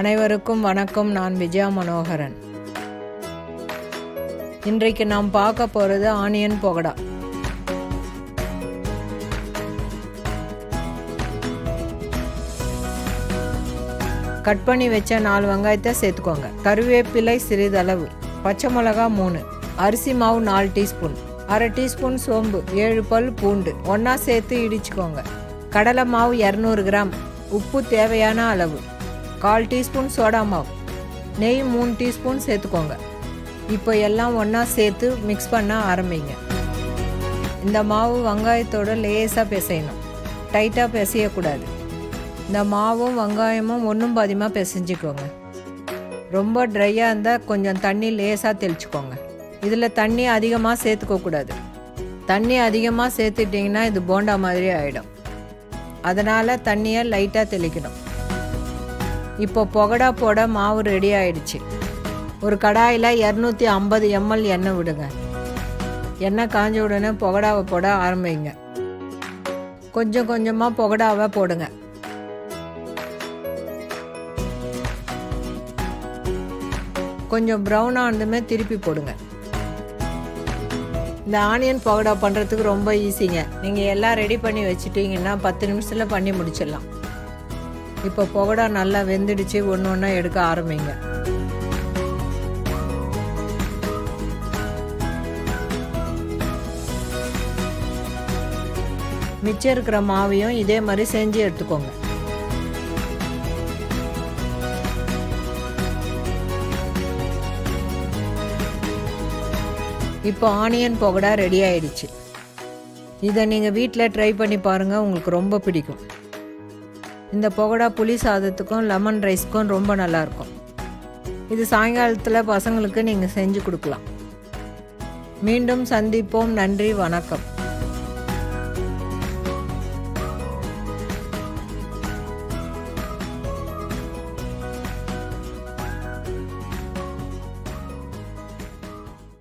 அனைவருக்கும் வணக்கம். நான் விஜயா மனோகரன். இன்றைக்கு நாம் பார்க்க போகிறது ஆனியன் பகோடா. கட் பண்ணி வச்ச 4 வெங்காயத்தை சேர்த்துக்கோங்க. கருவேப்பிலை சிறிதளவு, பச்சை மிளகா 3, அரிசி மாவு 4 டீஸ்பூன், அரை டீஸ்பூன் சோம்பு, 7 பல் பூண்டு ஒன்றா சேர்த்து இடிச்சுக்கோங்க. கடலை மாவு 200 கிராம், உப்பு தேவையான அளவு, 1/4 டீஸ்பூன் சோடா மாவு, நெய் 3 டீஸ்பூன் சேர்த்துக்கோங்க. இப்போ எல்லாம் ஒன்றா சேர்த்து மிக்ஸ் பண்ண ஆரம்பிங்க. இந்த மாவு வெங்காயத்தோடு லேசாக பிசையணும், டைட்டாக பிசையக்கூடாது. இந்த மாவும் வெங்காயமும் ஒன்றும் பாதியமாக பிசைஞ்சிக்கோங்க. ரொம்ப ட்ரையாக இருந்தால் கொஞ்சம் தண்ணி லேசாக தெளிச்சுக்கோங்க. இதில் தண்ணி அதிகமாக சேர்த்துக்கக்கூடாது. தண்ணி அதிகமாக சேர்த்துட்டிங்கன்னா இது போண்டா மாதிரி ஆகிடும். அதனால் தண்ணியை லைட்டாக தெளிக்கணும். இப்போ பகோடா போட மாவு ரெடி ஆயிடுச்சு. ஒரு கடாயில் 250 ml எண்ணெய் விடுங்க. எண்ணெய் காஞ்ச உடனே பகோடாவை போட ஆரம்பிங்க. கொஞ்சம் கொஞ்சமாக பகோடாவை போடுங்க. கொஞ்சம் ப்ரௌன் ஆனதுமே திருப்பி போடுங்க. இந்த ஆனியன் பகோடா பண்ணுறதுக்கு ரொம்ப ஈஸிங்க. நீங்கள் எல்லாம் ரெடி பண்ணி வச்சுட்டிங்கன்னா 10 நிமிஷத்தில் பண்ணி முடிச்சிடலாம். இப்போ பகோடா நல்லா வெந்துடுச்சு. ஒன்று ஒன்றா எடுக்க ஆரம்பிங்க. மிச்சம் இருக்கிற மாவையும் இதே மாதிரி செஞ்சு எடுத்துக்கோங்க. இப்போ ஆனியன் பகோடா ரெடி ஆயிடுச்சு. இதை நீங்கள் வீட்டில் ட்ரை பண்ணி பாருங்கள், உங்களுக்கு ரொம்ப பிடிக்கும். இந்த பகோடா புளி சாதத்துக்கும் லெமன் ரைஸ்க்கும் ரொம்ப நல்லாயிருக்கும். இது சாயங்காலத்தில் பசங்களுக்கு நீங்கள் செஞ்சு கொடுக்கலாம். மீண்டும் சந்திப்போம். நன்றி, வணக்கம்.